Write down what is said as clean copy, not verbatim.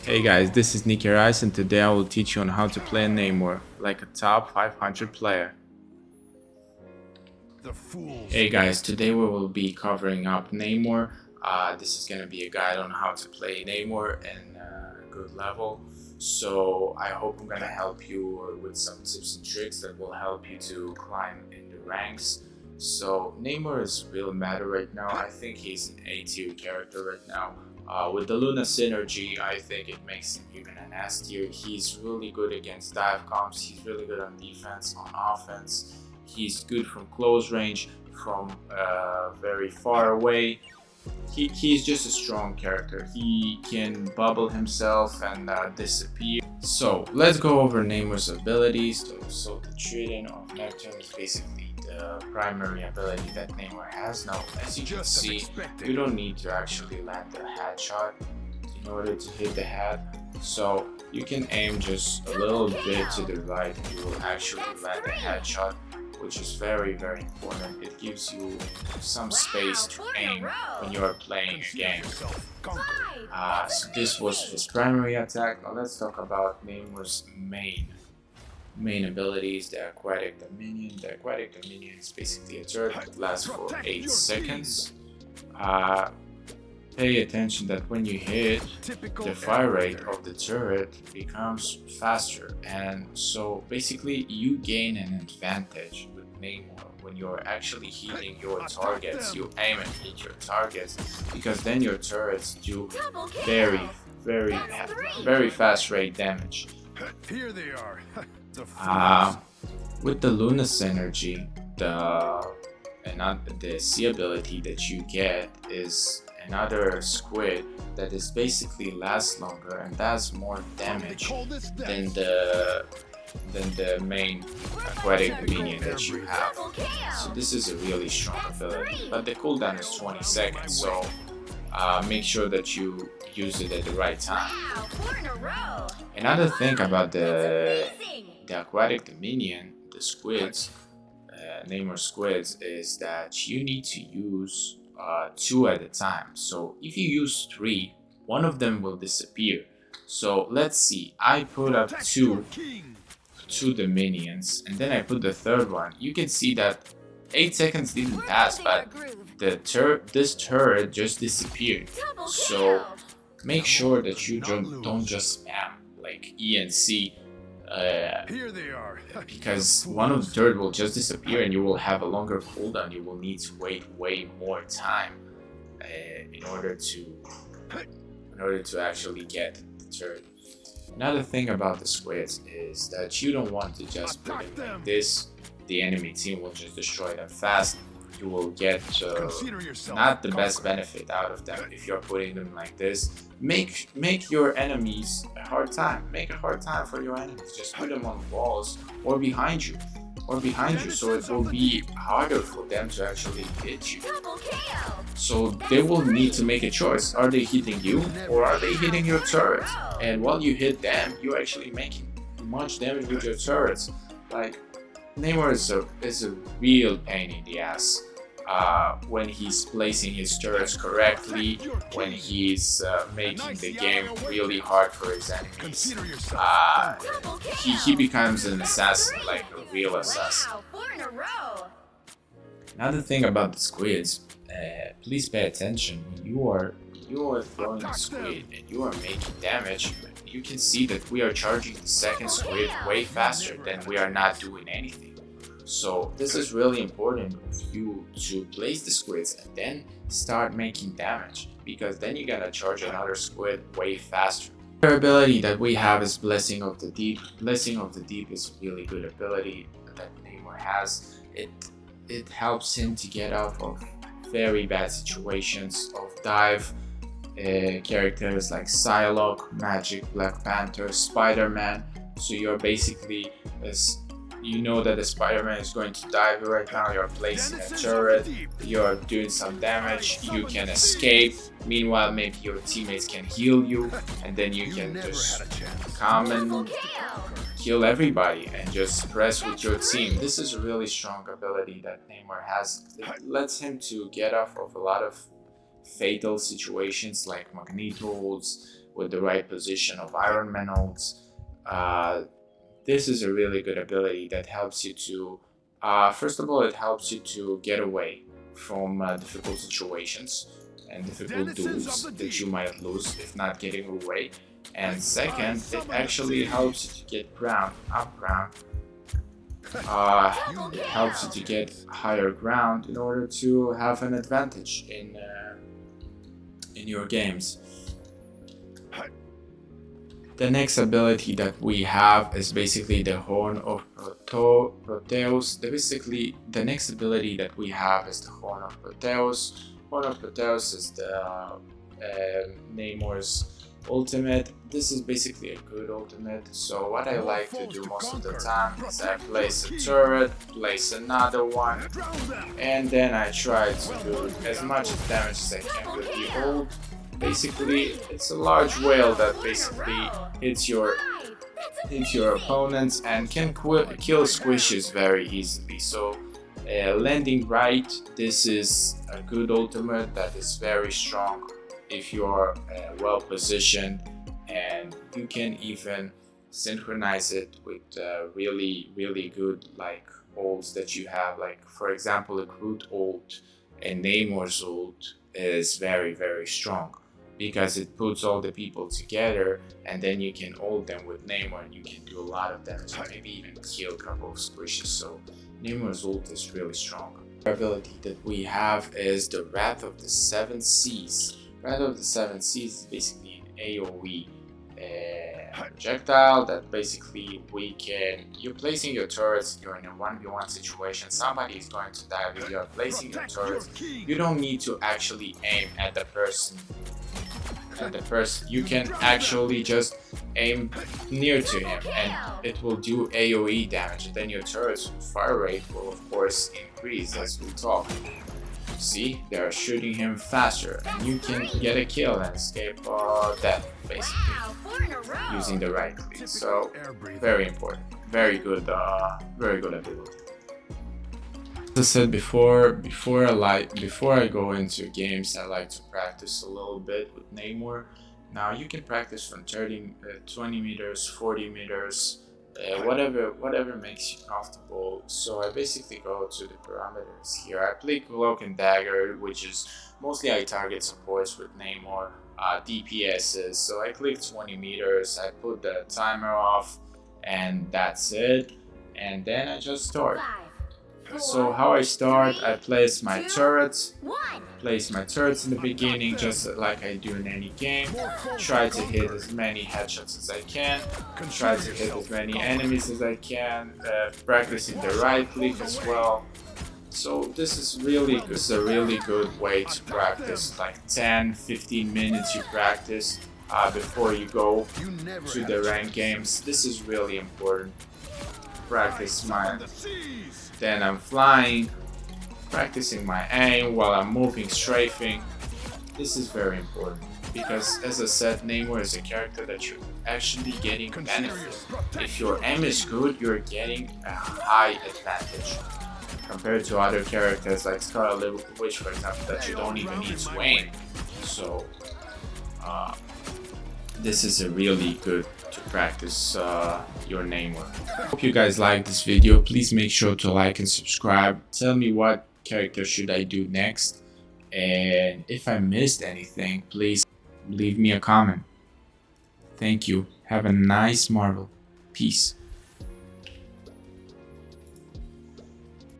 Hey guys, this is Nicky Rice and today I will teach you on how to play Namor like a top 500 player. Hey guys, today we will be covering up Namor. This is gonna be a guide on how to play Namor in a good level. So I hope I'm gonna help you with some tips and tricks that will help you to climb in the ranks. So Namor is real meta right now. I think he's an A tier character right now. With the Luna synergy, I think it makes him even an S tier. He's really good against dive comps. He's really good on defense, on offense. He's good from close range, from very far away. He's just a strong character. He can bubble himself and disappear. So let's go over Namor's abilities. So the Trident of Neptune is basically the primary ability that Namor has. Now, as you can see, you don't need to actually land the headshot in order to hit the head. So you can aim just a little bit to the right and you will actually land a headshot, which is very important. It gives you some space to aim when you are playing a game. So this was his primary attack. Now let's talk about Namor's main abilities. The Aquatic Dominion. The Aquatic Dominion is basically a turret that lasts for 8 seconds. Pay attention that when you hit, the fire rate of the turret becomes faster, and so basically you gain an advantage with Namor when you're actually hitting your targets. You aim and hit your targets because then your turrets do very fast rate damage. Here they are. With the Luna synergy, the C ability that you get is another squid that is basically lasts longer and does more damage than the main aquatic dominion that you have. So this is a really strong ability, but the cooldown is 20 seconds, so make sure that you use it at the right time. Another thing about the aquatic dominion, the squids, Namor squids, is that you need to use 2 at a time. So if you use 3, one of them will disappear. So let's see, I put up two dominions and then I put the third one. You can see that 8 seconds didn't pass, but this turret just disappeared. So make sure that you don't just spam like E and C, Here they are. because one of the turret will just disappear and you will have a longer cooldown. You will need to wait way more time in order to actually get the turret. Another thing about the squids is that you don't want to just put them like this. The enemy team will just destroy them fast. You will get not the best benefit out of them if you're putting them like this. Make your enemies a hard time. Make a hard time for your enemies. Just put them on walls or behind you. So it will be harder for them to actually hit you. So they will need to make a choice. Are they hitting you or are they hitting your turret? And while you hit them, you're actually making much damage with your turrets. Like, Namor is a real pain in the ass when he's placing his turrets correctly, when he's making the game really hard for his enemies. He becomes an assassin, like a real assassin. Another thing about the squids, please pay attention when you are throwing a squid and you are making damage. You can see that we are charging the second squid way faster than we are not doing anything. So this is really important for you to place the squids and then start making damage, because then you're gonna charge another squid way faster. Another ability that we have is Blessing of the Deep. Blessing of the Deep is a really good ability that Namor has. It helps him to get out of very bad situations of dive. Characters like Psylocke, Magic, Black Panther, Spider-Man. So you're basically, you know that the Spider-Man is going to dive right now, you're placing a turret, you're doing some damage, you can escape. Meanwhile, maybe your teammates can heal you, and then you can just come and kill everybody and just press with your team. This is a really strong ability that Namor has. It lets him to get off of a lot of fatal situations like Magneto holds, with the right position of Iron Man ults. This is a really good ability that helps you to, first of all, it helps you to get away from difficult situations and difficult duels that you might lose if not getting away. And second, it actually helps you to get up ground. It helps you to get higher ground in order to have an advantage in your games. The next ability that we have is basically the Horn of Proteus. The next ability that we have is the Horn of Proteus. Horn of Proteus is the Namor's ultimate. This is basically a good ultimate. So what I like to do most of the time is I place a turret, place another one, and then I try to do as much damage as I can with the ult. Basically, it's a large whale that basically hits your opponents and can kill squishes very easily. So landing right, this is a good ultimate that is very strong if you are well positioned, and you can even synchronize it with really good like ults that you have. Like for example, a Groot ult and Namor's ult is very strong, because it puts all the people together, and then you can ult them with Namor and you can do a lot of damage, maybe even kill a couple of squishes. So Namor's ult is really strong. The ability that we have is the Wrath of the Seven Seas. Wrath of the Seven Seas is basically an AoE projectile that basically you're placing your turrets, you're in a 1v1 situation, somebody is going to die, but you're placing your turrets, you don't need to actually aim at the person. You can actually just aim near to him and it will do AoE damage, and then your turret's fire rate will of course increase as we talk. See, they're shooting him faster and you can get a kill and escape death basically using the right click. So very important, very good ability. As I said before I go into games, I like to practice a little bit with Namor. Now you can practice from 20 meters, 40 meters, whatever makes you comfortable. So I basically go to the parameters here. I play Cloak and Dagger, which is mostly I target supports with Namor, DPSs. So I click 20 meters, I put the timer off, and that's it. And then I just start. So how I start, I place my turrets in the beginning, just like I do in any game. Try to hit as many headshots as I can, try to hit as many enemies as I can, practicing the right click as well. So this is a really good way to practice, like 10-15 minutes you practice before you go to the ranked games. This is really important. Practice then I'm flying, practicing my aim while I'm moving, strafing. This is very important because, as I said, Namor is a character that you're actually getting benefit. If your aim is good, you're getting a high advantage compared to other characters like Scarlet Witch, for example, that you don't even need to aim. So this is a really good to practice your Namor. Hope you guys liked this video. Please make sure to like and subscribe. Tell me what character should I do next, and if I missed anything, please leave me a comment. Thank you. Have a nice Marvel. Peace.